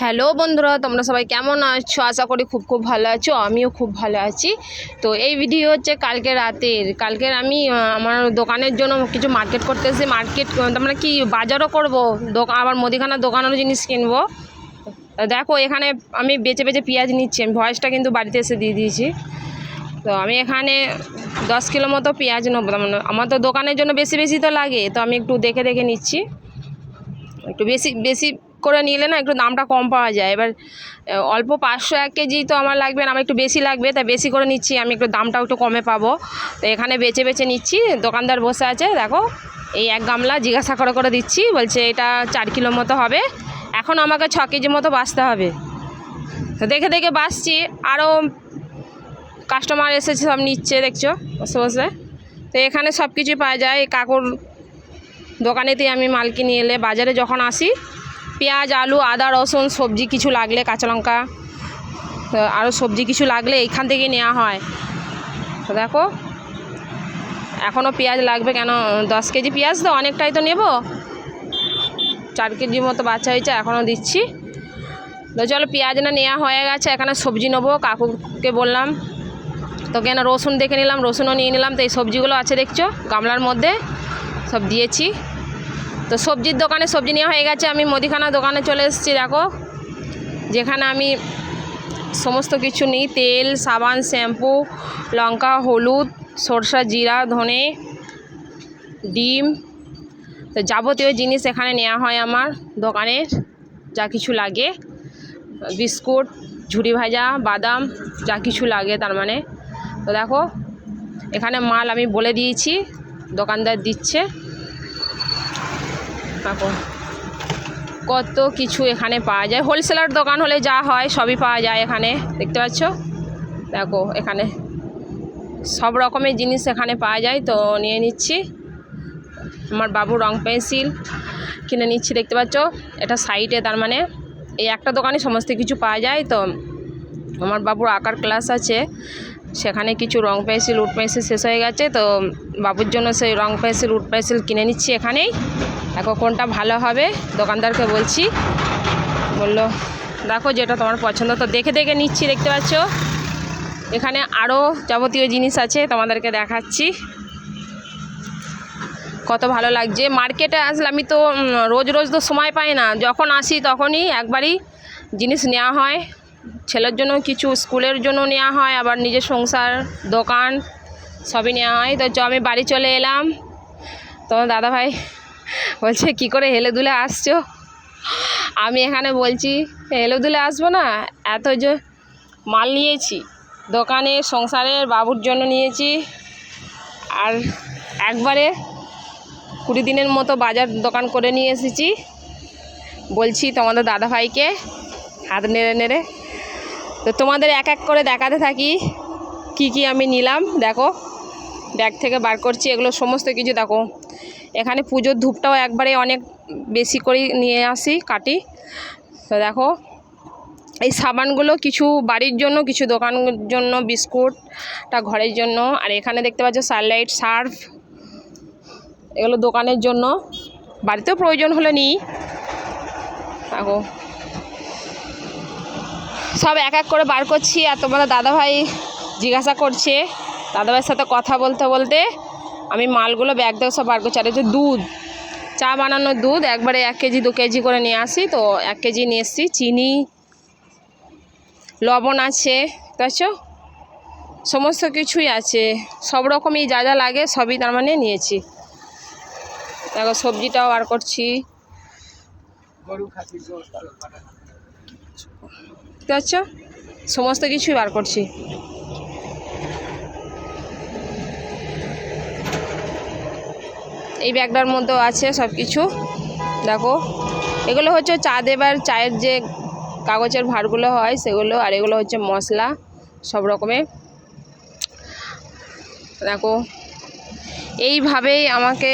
Hello বন্ধুরা, তোমরা সবাই কেমন আছো? আশা করি খুব ভালো আছো। আমিও খুব ভালো আছি। তো এই ভিডিও হচ্ছে কালকের আমি আমার দোকানের জন্য কিছু মার্কেট করতে এসেছি। মার্কেট মানে কি বাজারও করবো, আবার মুদিখানার দোকানেরও জিনিস কিনবো। দেখো এখানে আমি বেছে পেঁয়াজ নিচ্ছি। আমি ভয়েসটা কিন্তু বাড়িতে এসে দিয়ে দিয়েছি। তো আমি এখানে 10 কিলো মতো পেঁয়াজ নেবো। মানে আমার তো দোকানের জন্য বেশি তো লাগে, তো আমি একটু দেখে নিচ্ছি। একটু বেশি করে নিলে না একটু দামটা কম পাওয়া যায়। এবার অল্প 500 1 কেজি তো আমার লাগবে না, আমার একটু বেশি লাগবে, তাই বেশি করে নিচ্ছি। আমি একটু দামটাও একটু কমে পাবো। তো এখানে বেছে নিচ্ছি। দোকানদার বসে আছে, দেখো এই 1 গামলা জিজ্ঞাসা করে দিচ্ছি। বলছে এটা 4 কিলো মতো হবে, এখন আমাকে 6 কেজি মতো বাছতে হবে। তো দেখে বাছছি। আরও কাস্টমার এসেছে, সব নিচ্ছে, দেখছো বসে। তো এখানে সব কিছুই পাওয়া যায়। কাকুর দোকানেতেই আমি মাল কিনে এলে বাজারে যখন আসি, পেঁয়াজ, আলু, আদা, রসুন, সবজি কিছু লাগলে, কাঁচা লঙ্কা, আরও সবজি কিছু লাগলে এইখান থেকেই নেওয়া হয়। তো দেখো এখনও পেঁয়াজ লাগবে, কেন 10 কেজি পেঁয়াজ তো অনেকটাই তো নেব। 4 কেজি মতো বাচ্চা হয়েছে, এখনও দিচ্ছি। তো চলো পেঁয়াজ না নেওয়া হয়ে গেছে, এখানে সবজি নেবো। কাকুকে বললাম তো কেন রসুন দেখে নিলাম, রসুনও নিয়ে নিলাম। তো এই সবজিগুলো আছে দেখছো গামলার মধ্যে, সব দিয়েছি। তো সবজির দোকানে সবজি নেওয়া হয়ে গেছে। আমি মুদিখানা দোকানে চলে এসেছি। দেখো যেখানে আমি সমস্ত কিছু নিই, তেল, সাবান, শ্যাম্পু, লঙ্কা, হলুদ, সরষা, জিরা, ধনে, ডিম, তো যাবতীয় জিনিস এখানে নেওয়া হয় আমার দোকানের, যা কিছু লাগে, বিস্কুট, ঝুড়ি ভাজা, বাদাম, যা কিছু লাগে তার মানে। তো দেখো এখানে মাল আমি বলে দিয়েছি, দোকানদার দিচ্ছে। দেখো কত কিছু এখানে পাওয়া যায়। হোলসেলার দোকান হলে যা হয় সবই পাওয়া যায় এখানে, দেখতে পাচ্ছ। দেখো এখানে সব রকমের জিনিস এখানে পাওয়া যায়। তো নিয়ে নিচ্ছি। আমার বাবু রং পেন্সিল কিনে নিচ্ছি, দেখতে পাচ্ছ। এটা সাইডে, তার মানে এই একটা দোকানে সমস্ত কিছু পাওয়া যায়। তো আমার বাবুর আঁকার ক্লাস আছে, সেখানে কিছু রং পেন্সিল, উড পেন্সিল শেষ হয়ে গেছে। তো বাবুর জন্য সেই রং পেন্সিল, উড পেন্সিল কিনে নিচ্ছি এখানেই। দেখো কোনটা ভালো হবে, দোকানদারকে বলছি। বললো দেখো যেটা তোমার পছন্দ। তো দেখে নিচ্ছি, দেখতে পাচ্ছ। এখানে আরও যাবতীয় জিনিস আছে, তোমাদেরকে দেখাচ্ছি। কত ভালো লাগছে। মার্কেটে আসলে আমি তো রোজ তো সময় পাই না, যখন আসি তখনই একবারই জিনিস নেওয়া হয়। ছেলের জন্য কিছু, স্কুলের জন্য নেওয়া হয়, আবার নিজের সংসার, দোকান সবই নেওয়া হয়। তো আমি বাড়ি চলে এলাম। তোমার দাদাভাই বলছে কী করে হেলে দুলে আসছো? আমি এখানে বলছি হেলে দুলে আসবো না, এত যে মাল নিয়েছি দোকানে, সংসারের, বাবুর জন্য নিয়েছি। আর একবারে 20 দিনের মতো বাজার দোকান করে নিয়ে এসেছি। বলছি তোমাদের দাদাভাইকে হাত নেড়ে। তো তোমাদের এক করে দেখাতে থাকি কি আমি নিলাম। দেখো ব্যাগ থেকে বার করছি, এগুলো সমস্ত কিছু। দেখো এখানে পুজোর ধূপটাও একবারে অনেক বেশি করে নিয়ে আসি, কাটি। তো দেখো এই সাবানগুলো কিছু বাড়ির জন্য, কিছু দোকানের জন্য, বিস্কুটটা ঘরের জন্য। আর এখানে দেখতে পাচ্ছ সানলাইট, সার্ফ, এগুলো দোকানের জন্য, বাড়িতেও প্রয়োজন হলে নিই। দেখো সব এক করে বার করছি। আর তোমাদের দাদাভাই জিজ্ঞাসা করছে, দাদাভাইয়ের সাথে কথা বলতে আমি মালগুলো ব্যাগ থেকে সব বার করছি। আর হচ্ছে দুধ, চা বানানোর দুধ, একবারে 1 কেজি 2 কেজি করে নিয়ে আসি। তো 1 কেজি নিয়ে এসেছি। চিনি, লবণ আছে, বুঝছো, সমস্ত কিছুই আছে। সব রকমই যা লাগে সবই তার মানে নিয়েছি। দেখো সবজিটাও বার করছি, বুঝছো, সমস্ত কিছুই বার করছি। এই ব্যাগটার মধ্যেও আছে সব কিছু। দেখো এগুলো হচ্ছে চা দেবার, চায়ের যে কাগজের ভাঁড়গুলো হয় সেগুলো। আর এগুলো হচ্ছে মশলা সব রকমের। দেখো এইভাবেই আমাকে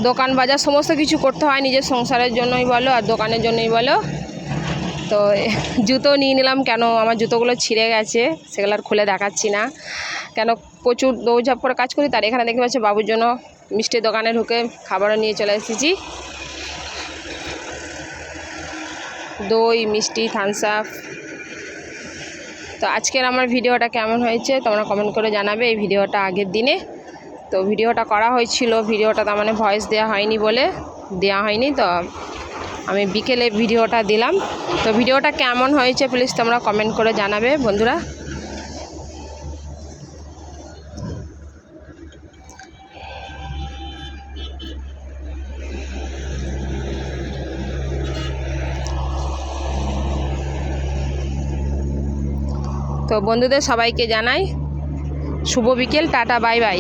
দোকান বাজার সমস্ত কিছু করতে হয়, নিজের সংসারের জন্যই বলো আর দোকানের জন্যই বলো। তো জুতো নিয়ে নিলাম, কেন আমার জুতোগুলো ছিঁড়ে গেছে, সেগুলো আর খুলে দেখাচ্ছি না, কেন প্রচুর দৌড়ঝাঁপ করে কাজ করি। তার এখানে দেখতে পাচ্ছি বাবুর জন্য মিষ্টির দোকানে ঢুকে খাবারও নিয়ে চলে এসেছি। দই মিষ্টি থামস আপ। তো আজকের আমার ভিডিওটা কেমন হয়েছে তোমরা কমেন্ট করে জানাবে। এই ভিডিওটা আগের দিনে তো ভিডিওটা করা হয়েছিল, ভিডিওটা তার মানে ভয়েস দেওয়া হয়নি তো আমি বিকেলে ভিডিওটা দিলাম। তো ভিডিওটা কেমন হয়েছে প্লিজ তোমরা কমেন্ট করে জানাবে বন্ধুরা। তো বন্ধুদের সবাইকে জানাই শুভ বিকেল, টাটা বাই বাই।